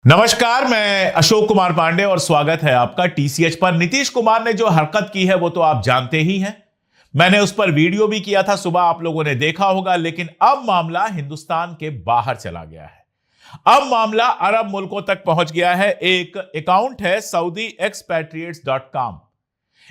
नमस्कार, मैं अशोक कुमार पांडे और स्वागत है आपका टीसीएच पर। नीतीश कुमार ने जो हरकत की है वो तो आप जानते ही हैं। मैंने उस पर वीडियो भी किया था, सुबह आप लोगों ने देखा होगा। लेकिन अब मामला हिंदुस्तान के बाहर चला गया है। अब मामला अरब मुल्कों तक पहुंच गया है। एक अकाउंट है saudiexpatriates.com।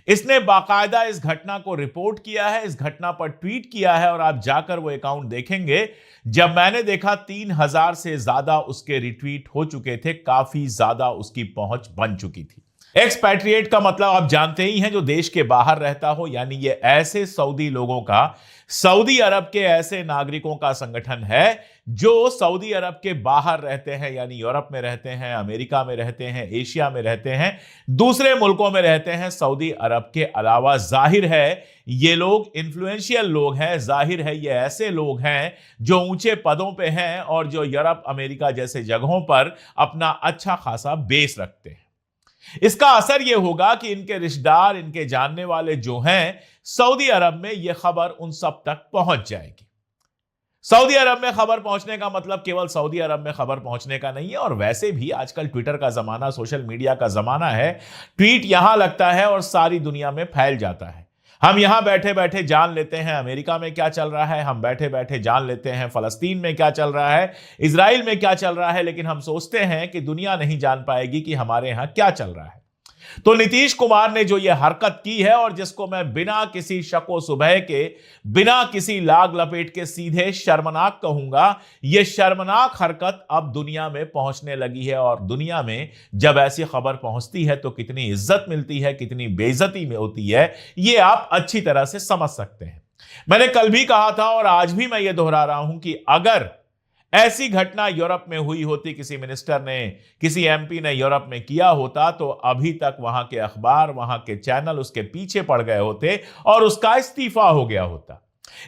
इसने बाकायदा इस घटना को रिपोर्ट किया है, इस घटना पर ट्वीट किया है और आप जाकर वो अकाउंट देखेंगे। जब मैंने देखा 3000 से ज्यादा उसके रिट्वीट हो चुके थे, काफी ज्यादा उसकी पहुंच बन चुकी थी। एक्सपैट्रिएट का मतलब आप जानते ही हैं, जो देश के बाहर रहता हो, यानी ये ऐसे सऊदी लोगों का, सऊदी अरब के ऐसे नागरिकों का संगठन है जो सऊदी अरब के बाहर रहते हैं, यानी यूरोप में रहते हैं, अमेरिका में रहते हैं, एशिया में रहते हैं, दूसरे मुल्कों में रहते हैं सऊदी अरब के अलावा। जाहिर है ये लोग इन्फ्लुएंशियल लोग हैं, जाहिर है ये ऐसे लोग हैं जो ऊंचे पदों पे हैं और जो यूरोप अमेरिका जैसे जगहों पर अपना अच्छा खासा बेस रखते हैं। इसका असर यह होगा कि इनके रिश्तेदार, इनके जानने वाले जो हैं सऊदी अरब में, यह खबर उन सब तक पहुंच जाएगी। सऊदी अरब में खबर पहुंचने का मतलब केवल सऊदी अरब में खबर पहुंचने का नहीं है। और वैसे भी आजकल ट्विटर का जमाना, सोशल मीडिया का जमाना है। ट्वीट यहां लगता है और सारी दुनिया में फैल जाता है। हम यहां बैठे बैठे जान लेते हैं अमेरिका में क्या चल रहा है, हम बैठे बैठे जान लेते हैं फलस्तीन में क्या चल रहा है, इजराइल में क्या चल रहा है, लेकिन हम सोचते हैं कि दुनिया नहीं जान पाएगी कि हमारे यहां क्या चल रहा है। तो नीतीश कुमार ने जो यह हरकत की है, और जिसको मैं बिना किसी शको सुबह के, बिना किसी लाग लपेट के सीधे शर्मनाक कहूंगा, यह शर्मनाक हरकत अब दुनिया में पहुंचने लगी है। और दुनिया में जब ऐसी खबर पहुंचती है तो कितनी इज्जत मिलती है, कितनी बेइज्जती में होती है, यह आप अच्छी तरह से समझ सकते हैं। मैंने कल भी कहा था और आज भी मैं यह दोहरा रहा हूं कि अगर ऐसी घटना यूरोप में हुई होती, किसी मिनिस्टर ने, किसी एमपी ने यूरोप में किया होता, तो अभी तक वहां के अखबार, वहां के चैनल उसके पीछे पड़ गए होते और उसका इस्तीफा हो गया होता।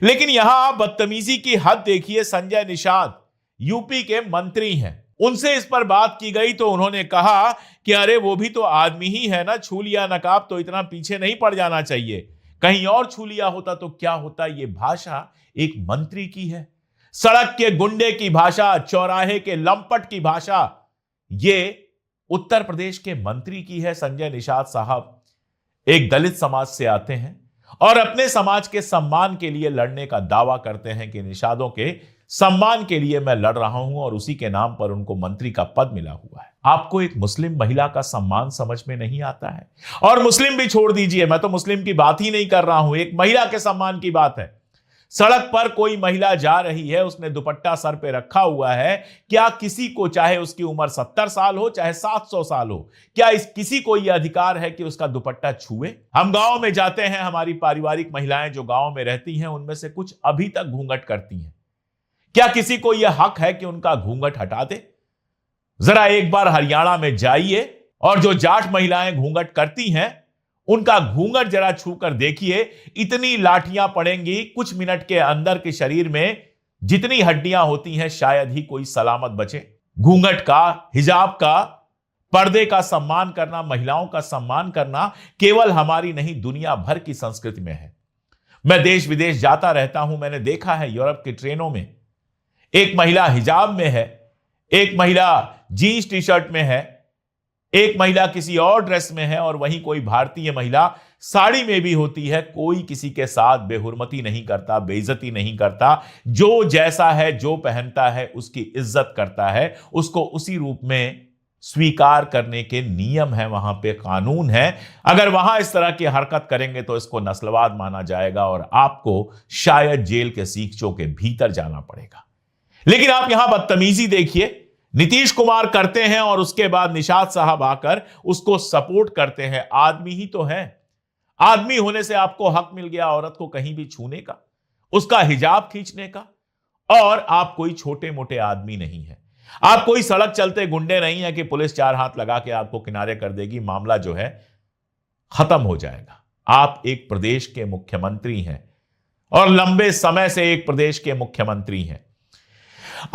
लेकिन यहां आप बदतमीजी की हद देखिए। संजय निषाद यूपी के मंत्री हैं, उनसे इस पर बात की गई तो उन्होंने कहा कि अरे वो भी तो आदमी ही है ना, छू लिया नकाब तो इतना पीछे नहीं पड़ जाना चाहिए, कहीं और छू लिया होता तो क्या होता। यह भाषा एक मंत्री की है, सड़क के गुंडे की भाषा, चौराहे के लंपट की भाषा, यह उत्तर प्रदेश के मंत्री की है। संजय निषाद साहब एक दलित समाज से आते हैं और अपने समाज के सम्मान के लिए लड़ने का दावा करते हैं कि निषादों के सम्मान के लिए मैं लड़ रहा हूं, और उसी के नाम पर उनको मंत्री का पद मिला हुआ है। आपको एक मुस्लिम महिला का सम्मान समझ में नहीं आता है? और मुस्लिम भी छोड़ दीजिए, मैं तो मुस्लिम की बात ही नहीं कर रहा हूं, एक महिला के सम्मान की बात है। सड़क पर कोई महिला जा रही है, उसने दुपट्टा सर पे रखा हुआ है, क्या किसी को, चाहे उसकी उम्र 70 साल हो, चाहे 700 साल हो, क्या किसी को यह अधिकार है कि उसका दुपट्टा छुए? हम गांव में जाते हैं, हमारी पारिवारिक महिलाएं जो गांव में रहती हैं, उनमें से कुछ अभी तक घूंघट करती हैं। क्या किसी को यह हक है कि उनका घूंघट हटा दे? जरा एक बार हरियाणा में जाइए और जो जाट महिलाएं घूंघट करती हैं, उनका घूंघट जरा छूकर देखिए। इतनी लाठियां पड़ेंगी कुछ मिनट के अंदर के शरीर में, जितनी हड्डियां होती हैं शायद ही कोई सलामत बचे। घूंघट का, हिजाब का, पर्दे का सम्मान करना, महिलाओं का सम्मान करना केवल हमारी नहीं, दुनिया भर की संस्कृति में है। मैं देश विदेश जाता रहता हूं, मैंने देखा है यूरोप की ट्रेनों में एक महिला हिजाब में है, एक महिला जीन्स टी शर्ट में है, एक महिला किसी और ड्रेस में है, और वहीं कोई भारतीय महिला साड़ी में भी होती है। कोई किसी के साथ बेहुरमती नहीं करता, बेइज्जती नहीं करता। जो जैसा है, जो पहनता है, उसकी इज्जत करता है, उसको उसी रूप में स्वीकार करने के नियम है, वहां पे कानून है। अगर वहां इस तरह की हरकत करेंगे तो इसको नस्लवाद माना जाएगा और आपको शायद जेल के सीखचों के भीतर जाना पड़ेगा। लेकिन आप यहां बदतमीजी देखिए, नीतीश कुमार करते हैं और उसके बाद निषाद साहब आकर उसको सपोर्ट करते हैं। आदमी ही तो है, आदमी होने से आपको हक मिल गया औरत को कहीं भी छूने का, उसका हिजाब खींचने का, और आप कोई छोटे मोटे आदमी नहीं है। आप कोई सड़क चलते गुंडे नहीं है कि पुलिस चार हाथ लगा के आपको किनारे कर देगी, मामला जो है खत्म हो जाएगा। आप एक प्रदेश के मुख्यमंत्री हैं और लंबे समय से एक प्रदेश के मुख्यमंत्री हैं।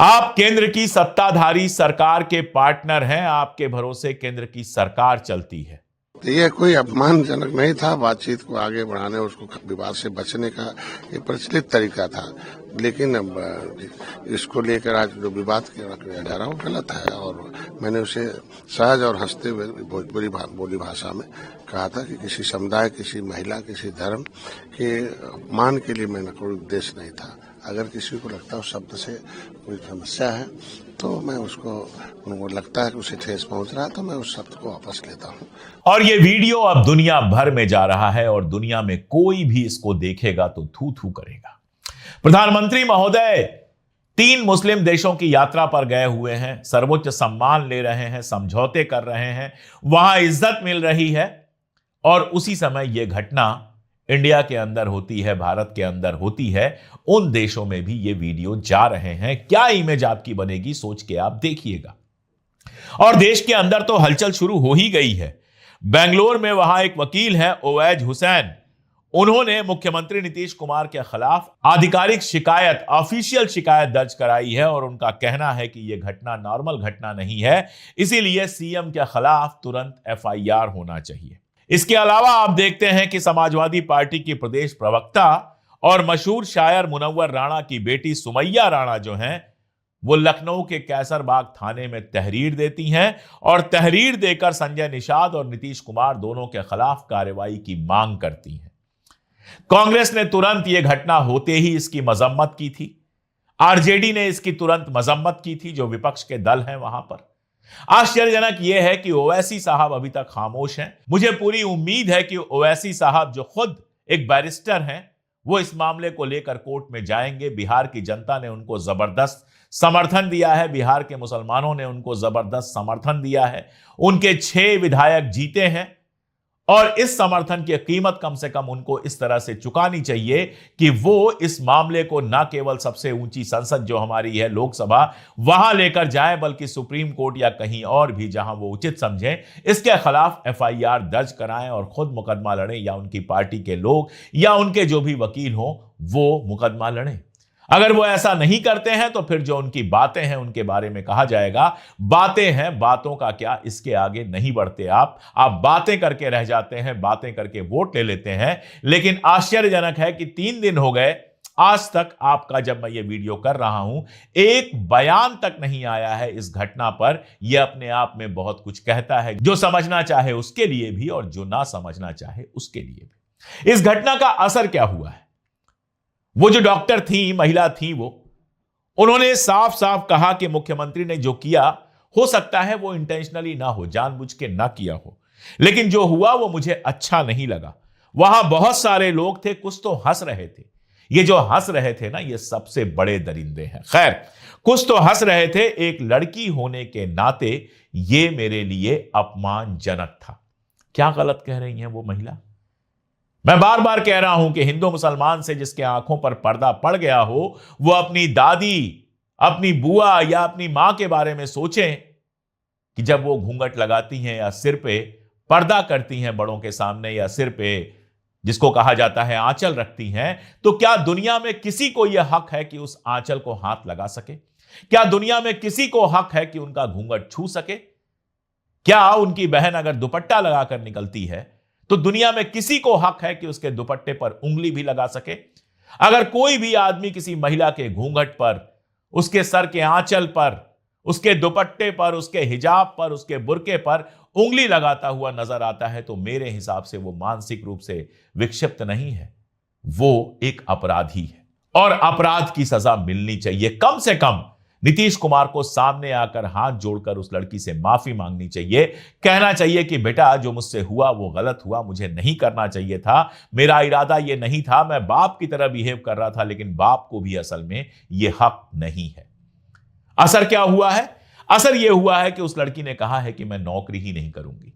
आप केंद्र की सत्ताधारी सरकार के पार्टनर हैं, आपके भरोसे केंद्र की सरकार चलती है। तो ये कोई अपमानजनक नहीं था। बातचीत को आगे बढ़ाने, उसको विवाद से बचने का ये प्रचलित तरीका था। लेकिन अब इसको लेकर आज जो विवाद किया जा रहा है वो गलत है। और मैंने उसे सहज और हंसते हुए भोजपुरी बोली भाषा में कहा था कि किसी समुदाय, किसी महिला, किसी धर्म के अपमान के लिए मेरा कोई उद्देश्य नहीं था। अगर किसी को लगता है उस शब्द से कोई समस्या है तो मैं उनको लगता है कि उसे ठेस पहुंच रहा है तो मैं उस शब्द को वापस लेता हूं। और ये वीडियो अब दुनिया भर में जा रहा है और दुनिया में कोई भी इसको देखेगा तो थू थू करेगा। प्रधानमंत्री महोदय 3 मुस्लिम देशों की यात्रा पर गए हुए हैं, सर्वोच्च सम्मान ले रहे हैं, समझौते कर रहे हैं, वहां इज्जत मिल रही है और उसी समय यह घटना इंडिया के अंदर होती है, भारत के अंदर होती है। उन देशों में भी ये वीडियो जा रहे हैं। क्या इमेज आपकी बनेगी सोच के आप देखिएगा। और देश के अंदर तो हलचल शुरू हो ही गई है। बेंगलोर में वहां एक वकील है ओवैज हुसैन, उन्होंने मुख्यमंत्री नीतीश कुमार के खिलाफ आधिकारिक शिकायत, ऑफिशियल शिकायत दर्ज कराई है और उनका कहना है कि यह घटना नॉर्मल घटना नहीं है, इसीलिए सीएम के खिलाफ तुरंत एफआईआर होना चाहिए। इसके अलावा आप देखते हैं कि समाजवादी पार्टी की प्रदेश प्रवक्ता और मशहूर शायर मुनव्वर राणा की बेटी सुमैया राणा जो हैं, वो लखनऊ के कैसरबाग थाने में तहरीर देती हैं और तहरीर देकर संजय निषाद और नीतीश कुमार दोनों के खिलाफ कार्रवाई की मांग करती हैं। कांग्रेस ने तुरंत यह घटना होते ही इसकी मजम्मत की थी। आरजेडी ने इसकी तुरंत मजम्मत की थी, जो विपक्ष के दल हैं वहां पर। आश्चर्यजनक यह है कि ओवैसी साहब अभी तक खामोश हैं। मुझे पूरी उम्मीद है कि ओवैसी साहब जो खुद एक बैरिस्टर हैं, वो इस मामले को लेकर कोर्ट में जाएंगे। बिहार की जनता ने उनको जबरदस्त समर्थन दिया है, बिहार के मुसलमानों ने उनको जबरदस्त समर्थन दिया है, उनके 6 विधायक जीते हैं और इस समर्थन की कीमत कम से कम उनको इस तरह से चुकानी चाहिए कि वो इस मामले को न केवल सबसे ऊंची संसद जो हमारी है लोकसभा, वहां लेकर जाएं, बल्कि सुप्रीम कोर्ट या कहीं और भी जहां वो उचित समझें, इसके खिलाफ एफआईआर दर्ज कराएं और खुद मुकदमा लड़ें, या उनकी पार्टी के लोग या उनके जो भी वकील हो वो मुकदमा लड़ें। अगर वो ऐसा नहीं करते हैं तो फिर जो उनकी बातें हैं उनके बारे में कहा जाएगा बातें हैं, बातों का क्या, इसके आगे नहीं बढ़ते आप बातें करके रह जाते हैं, बातें करके वोट ले लेते हैं। लेकिन आश्चर्यजनक है कि 3 दिन हो गए आज तक आपका, जब मैं ये वीडियो कर रहा हूं, एक बयान तक नहीं आया है इस घटना पर। यह अपने आप में बहुत कुछ कहता है, जो समझना चाहे उसके लिए भी और जो ना समझना चाहे उसके लिए भी। इस घटना का असर क्या हुआ है? वो जो डॉक्टर थी, महिला थी, उन्होंने साफ साफ कहा कि मुख्यमंत्री ने जो किया, हो सकता है वो इंटेंशनली ना हो, जानबूझ के ना किया हो, लेकिन जो हुआ वो मुझे अच्छा नहीं लगा। वहां बहुत सारे लोग थे, कुछ तो हंस रहे थे। ये जो हंस रहे थे ना, ये सबसे बड़े दरिंदे हैं। खैर, कुछ तो हंस रहे थे। एक लड़की होने के नाते ये मेरे लिए अपमानजनक था। क्या गलत कह रही हैं वो महिला? मैं बार बार कह रहा हूं कि हिंदू मुसलमान से जिसके आंखों पर पर्दा पड़ गया हो, वो अपनी दादी, अपनी बुआ या अपनी मां के बारे में सोचें कि जब वो घूंघट लगाती हैं या सिर पे पर्दा करती हैं बड़ों के सामने, या सिर पे जिसको कहा जाता है आंचल रखती हैं, तो क्या दुनिया में किसी को यह हक है कि उस आंचल को हाथ लगा सके? क्या दुनिया में किसी को हक है कि उनका घूंघट छू सके? क्या उनकी बहन अगर दुपट्टा लगाकर निकलती है तो दुनिया में किसी को हक है कि उसके दुपट्टे पर उंगली भी लगा सके? अगर कोई भी आदमी किसी महिला के घूंघट पर, उसके सर के आंचल पर, उसके दुपट्टे पर, उसके हिजाब पर, उसके बुर्के पर उंगली लगाता हुआ नजर आता है तो मेरे हिसाब से वो मानसिक रूप से विक्षिप्त नहीं है, वो एक अपराधी है और अपराध की सजा मिलनी चाहिए। कम से कम नीतीश कुमार को सामने आकर हाथ जोड़कर उस लड़की से माफी मांगनी चाहिए, कहना चाहिए कि बेटा जो मुझसे हुआ वो गलत हुआ, मुझे नहीं करना चाहिए था, मेरा इरादा ये नहीं था, मैं बाप की तरह बिहेव कर रहा था, लेकिन बाप को भी असल में ये हक नहीं है। असर क्या हुआ है? असर यह हुआ है कि उस लड़की ने कहा है कि मैं नौकरी ही नहीं करूंगी,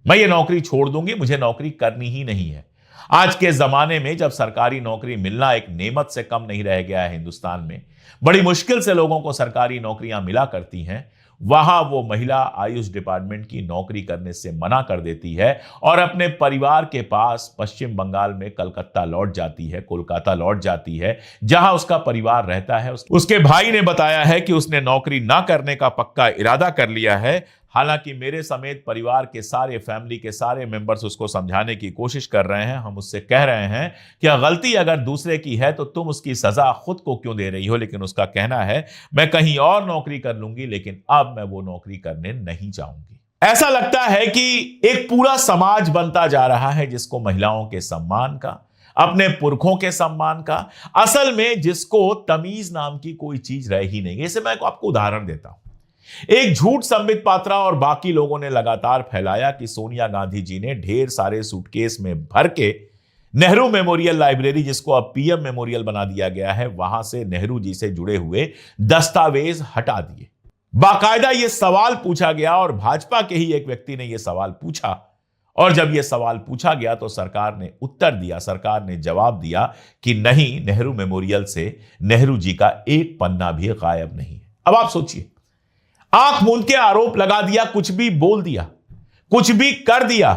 मैं ये नौकरी छोड़ दूंगी, मुझे नौकरी करनी ही नहीं है। आज के जमाने में जब सरकारी नौकरी मिलना एक नेमत से कम नहीं रह गया है, हिंदुस्तान में बड़ी मुश्किल से लोगों को सरकारी नौकरियां मिला करती हैं, वहां वो महिला आयुष डिपार्टमेंट की नौकरी करने से मना कर देती है और अपने परिवार के पास पश्चिम बंगाल में कलकत्ता लौट जाती है, कोलकाता लौट जाती है, जहां उसका परिवार रहता है। उसके भाई ने बताया है कि उसने नौकरी ना करने का पक्का इरादा कर लिया है। हालांकि मेरे समेत परिवार के सारे, फैमिली के सारे मेंबर्स उसको समझाने की कोशिश कर रहे हैं। हम उससे कह रहे हैं कि गलती अगर दूसरे की है तो तुम उसकी सजा खुद को क्यों दे रही हो। लेकिन उसका कहना है मैं कहीं और नौकरी कर लूंगी, लेकिन अब मैं वो नौकरी करने नहीं चाहूंगी। ऐसा लगता है कि एक पूरा समाज बनता जा रहा है जिसको महिलाओं के सम्मान का, अपने पुरखों के सम्मान का, असल में जिसको तमीज नाम की कोई चीज रह ही नहीं। इसे मैं आपको उदाहरण देता हूं। एक झूठ संबित पात्रा और बाकी लोगों ने लगातार फैलाया कि सोनिया गांधी जी ने ढेर सारे सूटकेस में भर के नेहरू मेमोरियल लाइब्रेरी, जिसको अब पीएम मेमोरियल बना दिया गया है, वहां से नेहरू जी से जुड़े हुए दस्तावेज हटा दिए। बाकायदा यह सवाल पूछा गया और भाजपा के ही एक व्यक्ति ने यह सवाल पूछा, और जब यह सवाल पूछा गया तो सरकार ने उत्तर दिया, सरकार ने जवाब दिया कि नहीं, नेहरू मेमोरियल से नेहरू जी का एक पन्ना भी गायब नहीं है। अब आप सोचिए, आंख मूंद के आरोप लगा दिया, कुछ भी बोल दिया, कुछ भी कर दिया,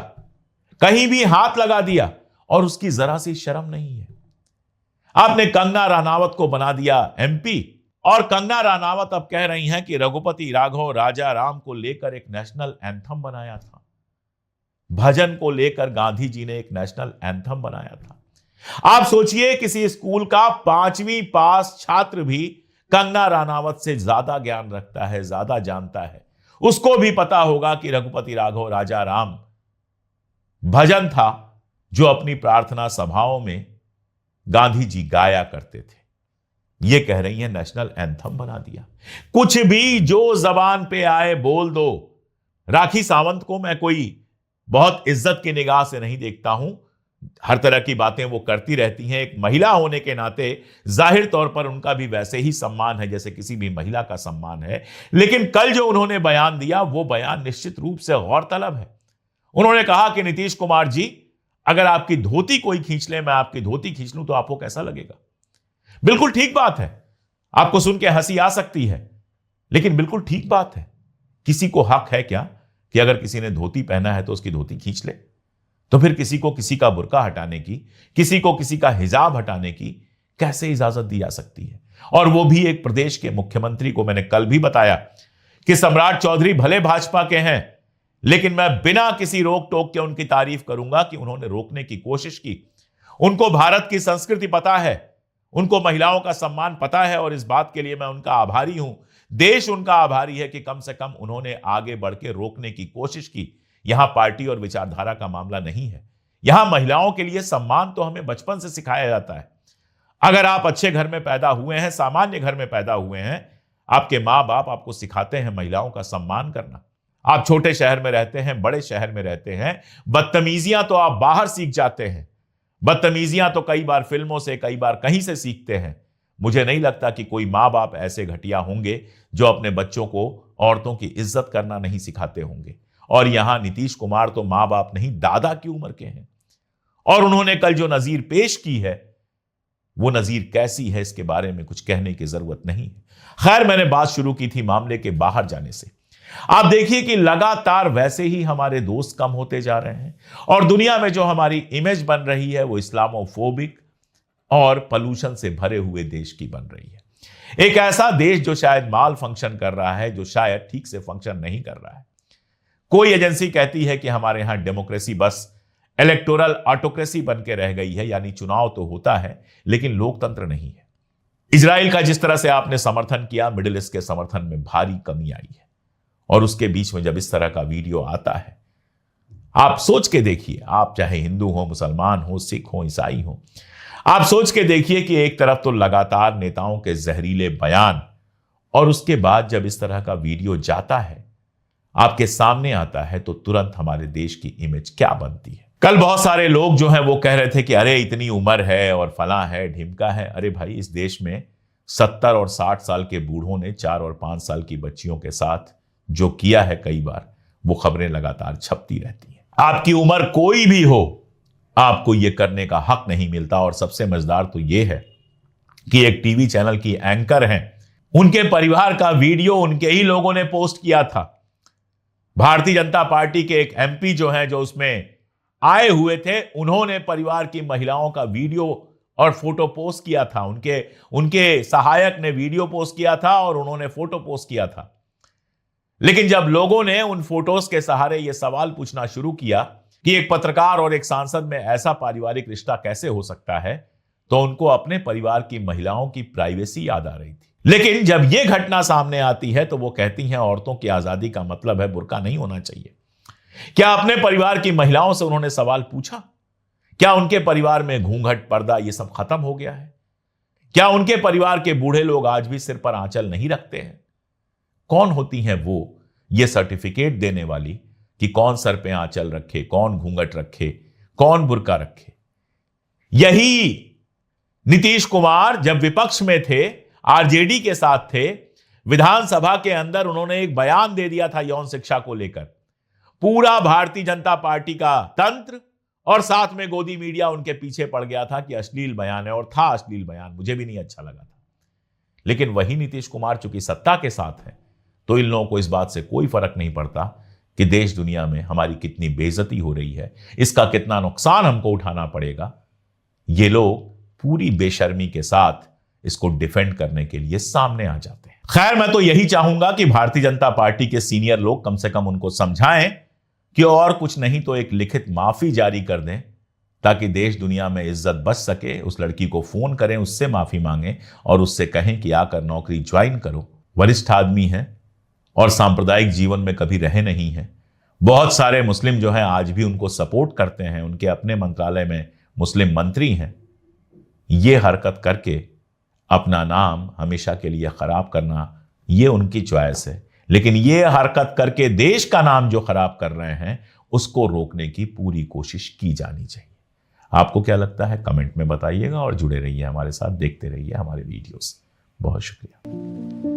कहीं भी हाथ लगा दिया, और उसकी जरा सी शर्म नहीं है। आपने कंगना रनावत को बना दिया एमपी, और कंगना रनावत अब कह रही हैं कि रघुपति राघव राजा राम को लेकर एक नेशनल एंथम बनाया था, भजन को लेकर गांधी जी ने एक नेशनल एंथम बनाया था। आप सोचिए, किसी स्कूल का 5वीं पास छात्र भी कंगना रनावत से ज्यादा ज्ञान रखता है, ज्यादा जानता है। उसको भी पता होगा कि रघुपति राघव राजा राम भजन था जो अपनी प्रार्थना सभाओं में गांधी जी गाया करते थे। यह कह रही है नेशनल एंथम बना दिया। कुछ भी जो जबान पे आए बोल दो। राखी सावंत को मैं कोई बहुत इज्जत की निगाह से नहीं देखता हूं, हर तरह की बातें वो करती रहती हैं। एक महिला होने के नाते जाहिर तौर पर उनका भी वैसे ही सम्मान है जैसे किसी भी महिला का सम्मान है। लेकिन कल जो उन्होंने बयान दिया, वो बयान निश्चित रूप से गौरतलब है। उन्होंने कहा कि नीतीश कुमार जी, अगर आपकी धोती कोई खींच ले, मैं आपकी धोती खींच लूं, तो आपको कैसा लगेगा? बिल्कुल ठीक बात है। आपको सुन के हंसी आ सकती है, लेकिन बिल्कुल ठीक बात है। किसी को हक है क्या कि अगर किसी ने धोती पहना है तो उसकी धोती खींच ले? तो फिर किसी को किसी का बुर्का हटाने की, किसी को किसी का हिजाब हटाने की कैसे इजाजत दी जा सकती है? और वो भी एक प्रदेश के मुख्यमंत्री को। मैंने कल भी बताया कि सम्राट चौधरी भले भाजपा के हैं, लेकिन मैं बिना किसी रोक टोक के उनकी तारीफ करूंगा कि उन्होंने रोकने की कोशिश की। उनको भारत की संस्कृति पता है, उनको महिलाओं का सम्मान पता है, और इस बात के लिए मैं उनका आभारी हूं। देश उनका आभारी है कि कम से कम उन्होंने आगे बढ़ के रोकने की कोशिश की। यहां पार्टी और विचारधारा का मामला नहीं है। यहां महिलाओं के लिए सम्मान तो हमें बचपन से सिखाया जाता है। अगर आप अच्छे घर में पैदा हुए हैं, सामान्य घर में पैदा हुए हैं, आपके माँ बाप आपको सिखाते हैं महिलाओं का सम्मान करना। आप छोटे शहर में रहते हैं, बड़े शहर में रहते हैं, बदतमीजियां तो आप बाहर सीख जाते हैं। बदतमीजियां तो कई बार फिल्मों से, कई बार कहीं से सीखते हैं। मुझे नहीं लगता कि कोई माँ बाप ऐसे घटिया होंगे जो अपने बच्चों को औरतों की इज्जत करना नहीं सिखाते होंगे। और यहां नीतीश कुमार तो मां बाप नहीं, दादा की उम्र के हैं, और उन्होंने कल जो नजीर पेश की है, वो नजीर कैसी है इसके बारे में कुछ कहने की जरूरत नहीं है। खैर, मैंने बात शुरू की थी मामले के बाहर जाने से। आप देखिए कि लगातार वैसे ही हमारे दोस्त कम होते जा रहे हैं, और दुनिया में जो हमारी इमेज बन रही है वो इस्लामोफोबिक और पॉल्यूशन से भरे हुए देश की बन रही है। एक ऐसा देश जो शायद माल फंक्शन कर रहा है, जो शायद ठीक से फंक्शन नहीं कर रहा है। कोई एजेंसी कहती है कि हमारे यहां डेमोक्रेसी बस इलेक्टोरल ऑटोक्रेसी बन के रह गई है, यानी चुनाव तो होता है लेकिन लोकतंत्र नहीं है। इजराइल का जिस तरह से आपने समर्थन किया, मिडिल ईस्ट के समर्थन में भारी कमी आई है। और उसके बीच में जब इस तरह का वीडियो आता है, आप सोच के देखिए, आप चाहे हिंदू हो, मुसलमान हो, सिख हो, ईसाई हो, आप सोच के देखिए कि एक तरफ तो लगातार नेताओं के जहरीले बयान, और उसके बाद जब इस तरह का वीडियो जाता है, आपके सामने आता है, तो तुरंत हमारे देश की इमेज क्या बनती है। कल बहुत सारे लोग जो हैं वो कह रहे थे कि अरे इतनी उम्र है और फला है, ढिमका है। अरे भाई, इस देश में 70 और 60 साल के बूढ़ों ने 4 और 5 साल की बच्चियों के साथ जो किया है, कई बार वो खबरें लगातार छपती रहती हैं। आपकी उम्र कोई भी हो, आपको यह करने का हक नहीं मिलता। और सबसे मजेदार तो यह है कि एक टीवी चैनल की एंकर हैं, उनके परिवार का वीडियो उनके ही लोगों ने पोस्ट किया था। भारतीय जनता पार्टी के एक एमपी जो हैं, जो उसमें आए हुए थे, उन्होंने परिवार की महिलाओं का वीडियो और फोटो पोस्ट किया था। उनके सहायक ने वीडियो पोस्ट किया था और उन्होंने फोटो पोस्ट किया था। लेकिन जब लोगों ने उन फोटोज के सहारे यह सवाल पूछना शुरू किया कि एक पत्रकार और एक सांसद में ऐसा पारिवारिक रिश्ता कैसे हो सकता है, तो उनको अपने परिवार की महिलाओं की प्राइवेसी याद आ रही थी। लेकिन जब यह घटना सामने आती है तो वो कहती हैं औरतों की आजादी का मतलब है बुर्का नहीं होना चाहिए। क्या अपने परिवार की महिलाओं से उन्होंने सवाल पूछा? क्या उनके परिवार में घूंघट, पर्दा ये सब खत्म हो गया है? क्या उनके परिवार के बूढ़े लोग आज भी सिर पर आंचल नहीं रखते हैं? कौन होती हैं वो ये सर्टिफिकेट देने वाली कि कौन सर पे आंचल रखे, कौन घूंघट रखे, कौन बुर्का रखे? यही नीतीश कुमार जब विपक्ष में थे, आरजेडी के साथ थे, विधानसभा के अंदर उन्होंने एक बयान दे दिया था यौन शिक्षा को लेकर। पूरा भारतीय जनता पार्टी का तंत्र और साथ में गोदी मीडिया उनके पीछे पड़ गया था कि अश्लील बयान है, और था अश्लील बयान, मुझे भी नहीं अच्छा लगा था। लेकिन वही नीतीश कुमार चूंकि सत्ता के साथ है तो इन लोगों को इस बात से कोई फर्क नहीं पड़ता कि देश दुनिया में हमारी कितनी बेइज्जती हो रही है, इसका कितना नुकसान हमको उठाना पड़ेगा। ये लोग पूरी बेशर्मी के साथ इसको डिफेंड करने के लिए सामने आ जाते हैं। खैर, मैं तो यही चाहूंगा कि भारतीय जनता पार्टी के सीनियर लोग कम से कम उनको समझाएं कि और कुछ नहीं तो एक लिखित माफी जारी कर दें, ताकि देश दुनिया में इज्जत बच सके। उस लड़की को फोन करें, उससे माफी मांगें और उससे कहें कि आकर नौकरी ज्वाइन करो। वरिष्ठ आदमी है और सांप्रदायिक जीवन में कभी रहे नहीं है। बहुत सारे मुस्लिम जो हैं आज भी उनको सपोर्ट करते हैं, उनके अपने मंत्रालय में मुस्लिम मंत्री हैं। ये हरकत करके अपना नाम हमेशा के लिए खराब करना ये उनकी चॉइस है, लेकिन ये हरकत करके देश का नाम जो खराब कर रहे हैं उसको रोकने की पूरी कोशिश की जानी चाहिए। आपको क्या लगता है कमेंट में बताइएगा और जुड़े रहिए हमारे साथ, देखते रहिए हमारे वीडियोस। बहुत शुक्रिया।